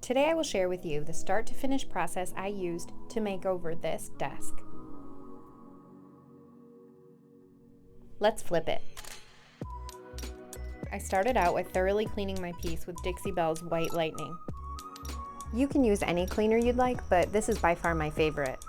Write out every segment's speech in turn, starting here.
Today I will share with you the start to finish process I used to make over this desk. Let's flip it. I started out with thoroughly cleaning my piece with Dixie Belle's White Lightning. You can use any cleaner you'd like, but this is by far my favorite.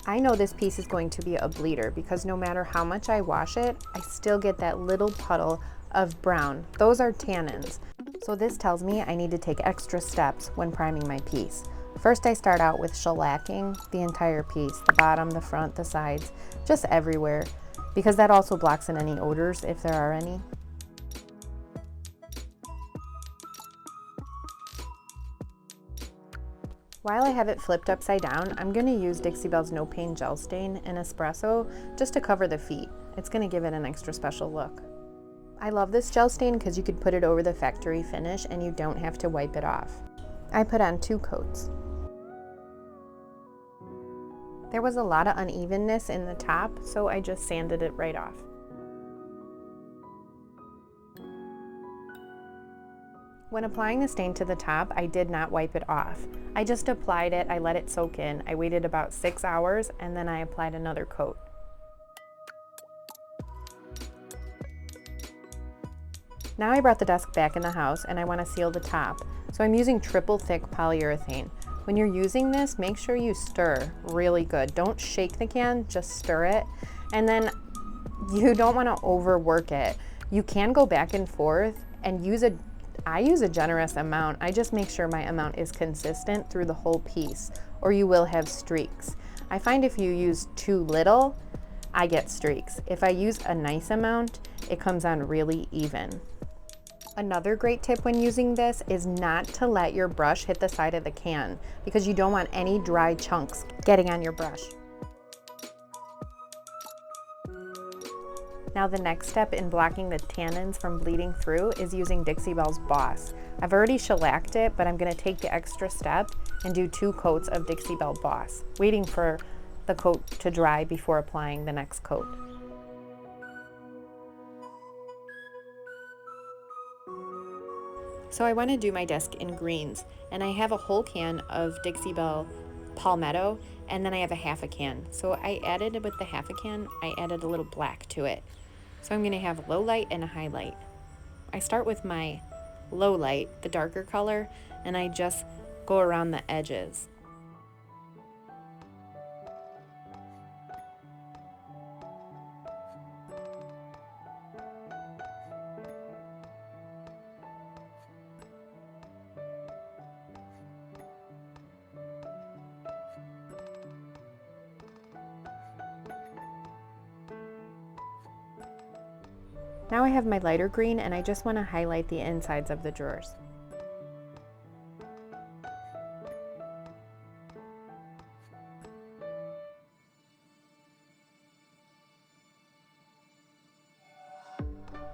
I know this piece is going to be a bleeder because no matter how much I wash it, I still get that little puddle of brown. Those are tannins. So this tells me I need to take extra steps when priming my piece. First I start out with shellacking the entire piece, the bottom, the front, the sides, just everywhere, because that also blocks in any odors if there are any. While I have it flipped upside down, I'm going to use Dixie Belle's No Pain Gel Stain in Espresso just to cover the feet. It's going to give it an extra special look. I love this gel stain because you could put it over the factory finish and you don't have to wipe it off. I put on 2 coats. There was a lot of unevenness in the top, so I just sanded it right off. When applying the stain to the top, I did not wipe it off. I just applied it, I let it soak in. I waited about 6 hours and then I applied another coat. Now I brought the desk back in the house and I want to seal the top. So I'm using triple thick polyurethane. When you're using this, make sure you stir really good. Don't shake the can, just stir it. And then you don't want to overwork it. You can go back and forth and I use a generous amount. I just make sure my amount is consistent through the whole piece, or you will have streaks. I find if you use too little, I get streaks. If I use a nice amount, it comes on really even. Another great tip when using this is not to let your brush hit the side of the can because you don't want any dry chunks getting on your brush. Now the next step in blocking the tannins from bleeding through is using Dixie Belle's Boss. I've already shellacked it, but I'm going to take the extra step and do 2 coats of Dixie Belle Boss, waiting for the coat to dry before applying the next coat. So I want to do my desk in greens, and I have a whole can of Dixie Belle Palmetto, and then I have a half a can. So I added with the half a can, I added a little black to it. So I'm going to have a low light and a highlight. I start with my low light, the darker color, and I just go around the edges. Now I have my lighter green and I just want to highlight the insides of the drawers.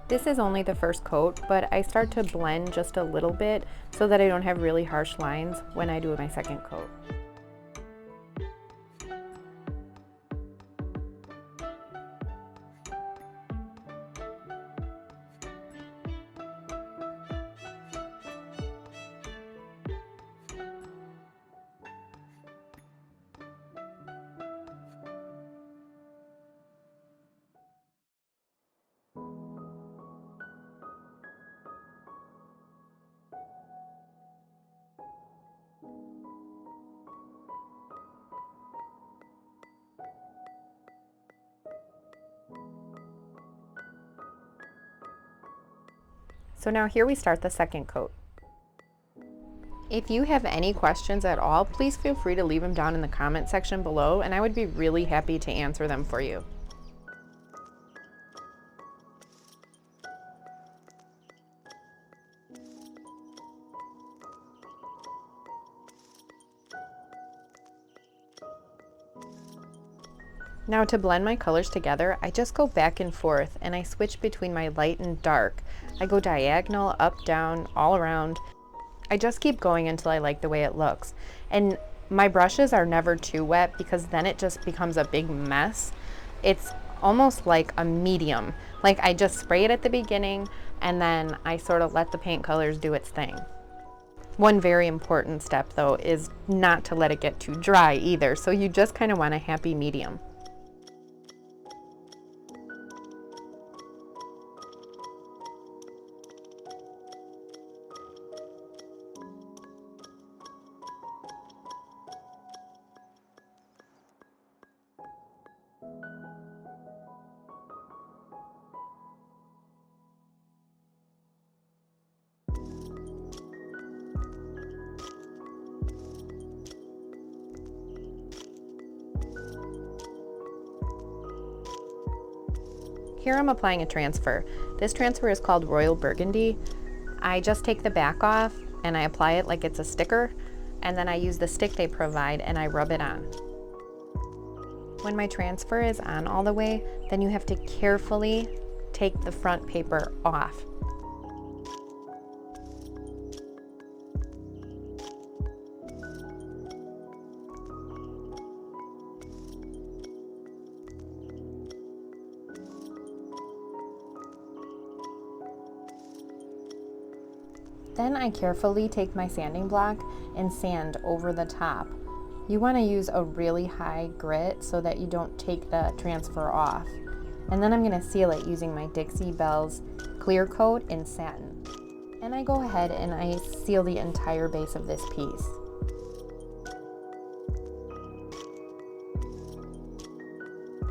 This is only the first coat, but I start to blend just a little bit so that I don't have really harsh lines when I do my second coat. So now here we start the second coat. If you have any questions at all, please feel free to leave them down in the comment section below and I would be really happy to answer them for you. Now to blend my colors together, I just go back and forth and I switch between my light and dark. I go diagonal, up, down, all around. I just keep going until I like the way it looks. And my brushes are never too wet because then it just becomes a big mess. It's almost like a medium. Like I just spray it at the beginning and then I sort of let the paint colors do its thing. One very important step though is not to let it get too dry either, so you just kind of want a happy medium. Here I'm applying a transfer. This transfer is called Royal Burgundy. I just take the back off and I apply it like it's a sticker, and then I use the stick they provide and I rub it on. When my transfer is on all the way, then you have to carefully take the front paper off. Then I carefully take my sanding block and sand over the top. You want to use a really high grit so that you don't take the transfer off. And then I'm going to seal it using my Dixie Belle's clear coat in satin. And I go ahead and I seal the entire base of this piece.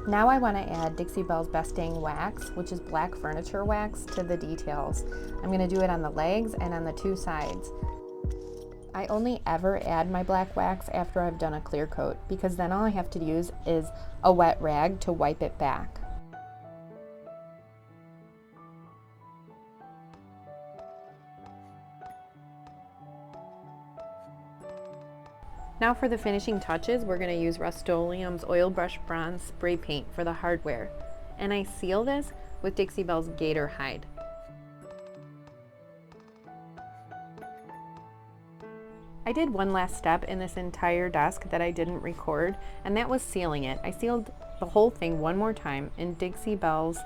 Now I want to add Dixie Belle's Best Dang Wax, which is black furniture wax, to the details. I'm going to do it on the legs and on the two sides. I only ever add my black wax after I've done a clear coat, because then all I have to use is a wet rag to wipe it back. Now for the finishing touches, we're going to use Rustoleum's Oil Brush Bronze Spray Paint for the hardware. And I seal this with Dixie Belle's Gator Hide. I did one last step in this entire desk that I didn't record, and that was sealing it. I sealed the whole thing one more time in Dixie Belle's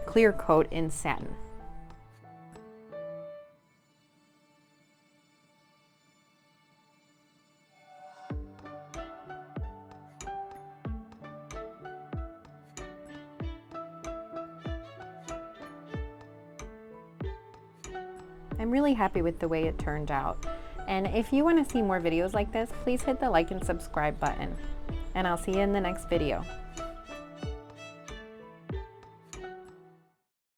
clear coat in satin. I'm really happy with the way it turned out. And if you want to see more videos like this, please hit the like and subscribe button. And I'll see you in the next video.